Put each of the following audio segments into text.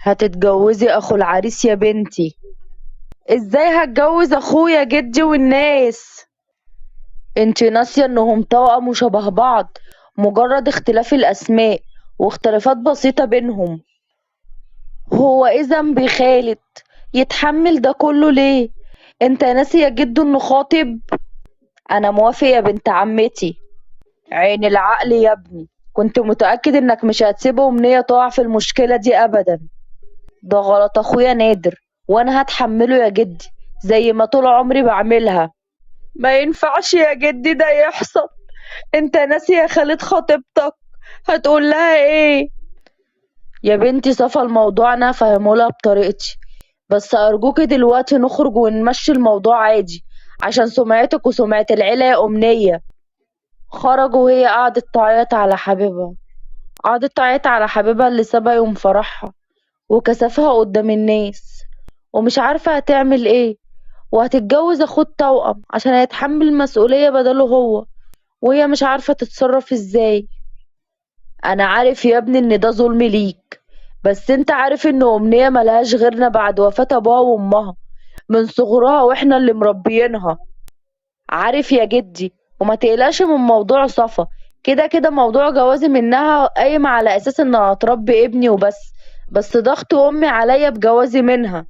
هتتجوزي اخو العريس يا بنتي؟ ازاي هتجوز اخويا جدي والناس؟ انتي ناسية انهم توأم وشبه بعض، مجرد اختلاف الاسماء واختلافات بسيطة بينهم. هو ايه ذنب خالد يتحمل ده كله ليه؟ انت ناسي يا جدو انه خاطب؟ انا موافق يا بنت عمتي. عين العقل يا ابني، كنت متأكد انك مش هتسيبه أمنية تقع في المشكلة دي ابدا. ده غلط اخويا نادر، وانا هتحمله يا جدي زي ما طول عمري بعملها. ما ينفعش يا جدي ده يحصل. انت ناسي يا خالد خطيبتك، هتقول لها ايه؟ يا بنتي صفى الموضوع انا هفهمهولها بطريقتي، بس ارجوكي دلوقتي نخرج ونمشي الموضوع عادي عشان سمعتك وسمعة العيلة يا أمنية. خرجوا وهي قعدت تعيط على حبيبها اللي سابها يوم فرحها وكسفها قدام الناس، ومش عارفة هتعمل ايه، وهتتجوز اخوه التوأم عشان هيتحمل المسؤولية بداله هو، وهي مش عارفة تتصرف ازاي. انا عارف يا ابني ان ده ظلم ليك، بس انت عارف ان أمنية ملهاش غيرنا بعد وفاة ابوها وامها من صغرها واحنا اللي مربيينها. عارف يا جدي، وما تقلقش من موضوع صفا، كده كده موضوع جوازي منها قايم على اساس انها هتربي ابني وبس، بس ضغط امي عليا بجوازي منها.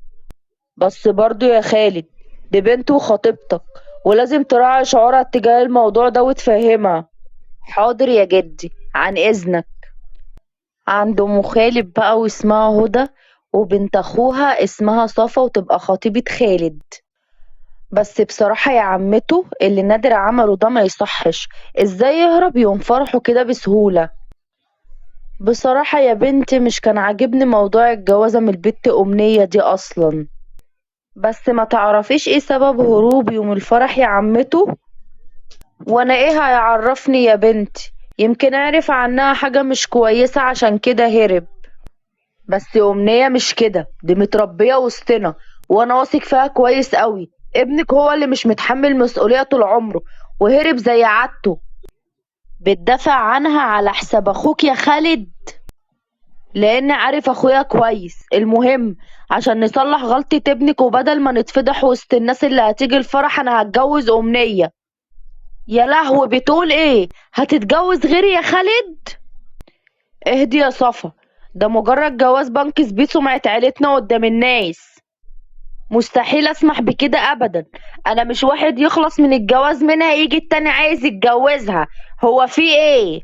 بس برضو يا خالد، دي بنت وخطيبتك، ولازم تراعي شعورها اتجاه الموضوع ده وتفهمها. حاضر يا جدي، عن اذنك. عند ام خالد بقى واسمها هدى، وبنت اخوها اسمها صفا وتبقى خطيبة خالد. بس بصراحة يا عمته اللي نادر عمله ده ما يصحش، ازاي يهرب يوم فرحه كده بسهولة؟ بصراحة يا بنتي مش كان عاجبني موضوع الجوازة من البت أمنية دي أصلا. بس ما تعرفيش ايه سبب هروب يوم الفرح يا عمته؟ وانا ايه هيعرفني يا بنتي، يمكن عرف عنها حاجة مش كويسة عشان كده هرب. بس أمنية مش كده، دي متربية وسطنا، وانا واثق فيها كويس قوي. ابنك هو اللي مش متحمل مسؤولية طول عمره وهرب زي عادته. بتدافع عنها على حساب اخوك يا خالد؟ لان عارف اخويا كويس. المهم عشان نصلح غلطة ابنك وبدل ما نتفضح وسط الناس اللي هتيجي الفرح، انا هتجوز أمنية. يا لهوي، بتقول ايه؟ هتتجوز غيري يا خالد؟ اهدي يا صفا، ده مجرد جواز بنكس بيه سمعة عيلتنا قدام الناس. مستحيل اسمح بكده ابدا. انا مش واحد يخلص من الجواز منها يجي التاني عايز يتجوزها. هو في ايه؟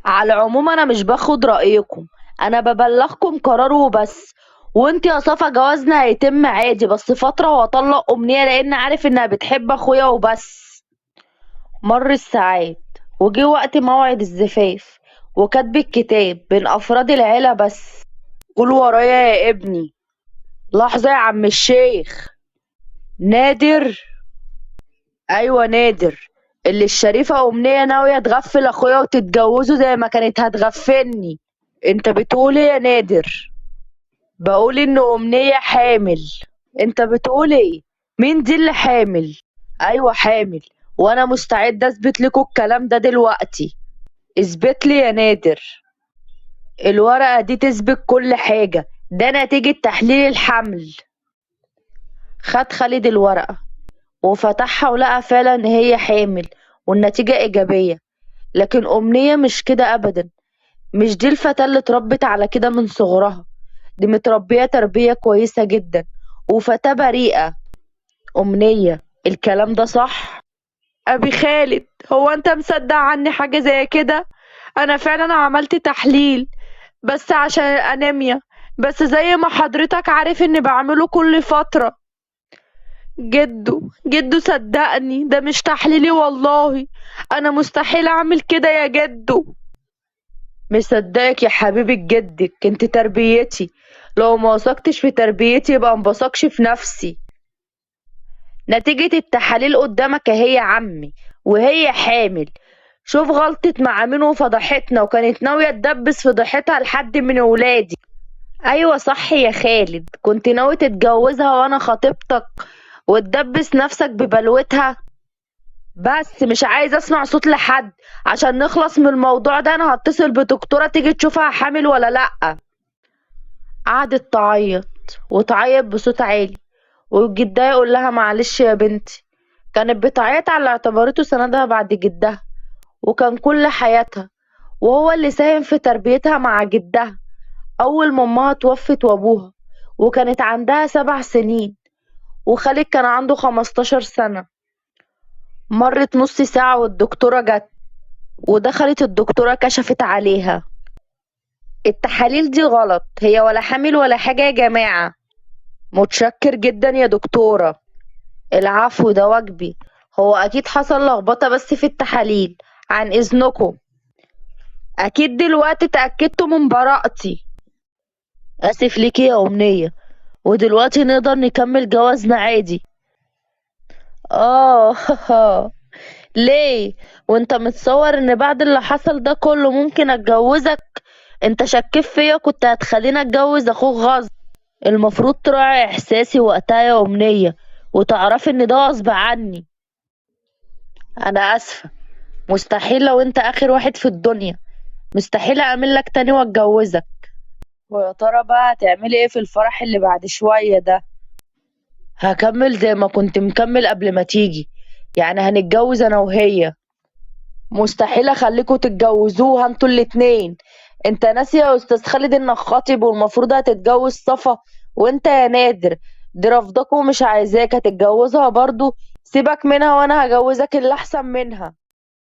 على العموم انا مش باخد رأيكم، انا ببلغكم قرار وبس. وانت يا صفا جوازنا هيتم عادي بس فترة واطلق أمنية لان عارف انها بتحب اخويا وبس. مر الساعات وجه وقت موعد الزفاف وكتب الكتاب بين افراد العيلة بس. قول ورايا يا ابني. لحظة يا عم الشيخ. نادر؟ ايوه نادر، اللي الشريفة أمنية ناوية تغفل أخويا وتتجوزه زي ما كانت هتغفلني. أنت بتقول إيه يا نادر؟ بقول إن أمنية حامل. أنت بتقول إيه؟ مين دي اللي حامل؟ أيوة حامل، وأنا مستعد أثبت لكم الكلام ده دلوقتي. اثبت لي يا نادر. الورقة دي تثبت كل حاجة، ده نتيجة تحليل الحمل. خد خالد الورقة وفتحها ولقى فعلا إن هي حامل والنتيجة إيجابية. لكن أمنية مش كده أبدا، مش دي الفتاة اللي اتربت على كده من صغرها، دي متربية تربية كويسة جدا وفتاة بريئة. أمنية، الكلام ده صح؟ أبي خالد، هو أنت مصدق عني حاجة زي كده؟ أنا فعلا عملت تحليل بس عشان الأنيميا، بس زي ما حضرتك عارف إني بعمله كل فترة. جدو صدقني ده مش تحليلي والله، أنا مستحيل أعمل كده يا جدو. مصدقك يا حبيبة جدك، انت تربيتي، لو ما وثقتش في تربيتي يبقى مبثقش في نفسي. نتيجة التحاليل قدامك اهي يا عمي، وهي حامل. شوف غلطت مع مين وفضحتنا، وكانت ناوية تدبس فضيحتها لحد من ولادي. ايوه صح يا خالد، كنت ناوي تتجوزها وانا خطيبتك وتدبس نفسك ببلوتها. بس مش عايز اسمع صوت لحد عشان نخلص من الموضوع ده. انا هتصل بدكتورة تيجي تشوفها حامل ولا لأ. قعدت تعيط وتعيط بصوت عالي، وجدها يقول لها معلش يا بنتي. كانت بتعيط على اللي اعتبرته سندها بعد جدها، وكان كل حياتها، وهو اللي ساهم في تربيتها مع جدها أول ما أمها توفت وأبوها، وكانت عندها 7 سنين، وخالد كان عنده 15 سنة. مرت نص ساعة والدكتورة جت، ودخلت الدكتورة كشفت عليها. التحاليل دي غلط، هي ولا حامل ولا حاجة يا جماعة. متشكر جدا يا دكتورة. العفو، ده واجبي. هو أكيد حصل لخبطة بس في التحاليل. عن إذنكم. أكيد دلوقتي اتأكدتوا من براءتي. آسف ليكي يا أمنية. ودلوقتي نقدر نكمل جوازنا عادي. آه ليه؟ وانت متصور ان بعد اللي حصل ده كله ممكن اتجوزك؟ انت شكيت فيا كنت هتخليني اتجوز اخوك غصب. المفروض تراعي احساسي وقتها يا أمنية، وتعرفي ان ده غصب عني. انا اسفة. مستحيل، لو انت اخر واحد في الدنيا مستحيل اعمل لك تاني واتجوزك. ويا ترى بقى هتعملي ايه في الفرح اللي بعد شوية ده؟ هكمل زي ما كنت مكمل قبل ما تيجي، يعني هنتجوز انا وهي. مستحيل اخليكوا تتجوزوها انتوا الاتنين. انت ناسي يا استاذ خالد انك خاطب والمفروض هتتجوز صفا؟ وانت يا نادر، دي رافضاك ومش عايزاك هتتجوزها برضو. سيبك منها وانا هجوزك اللي احسن منها.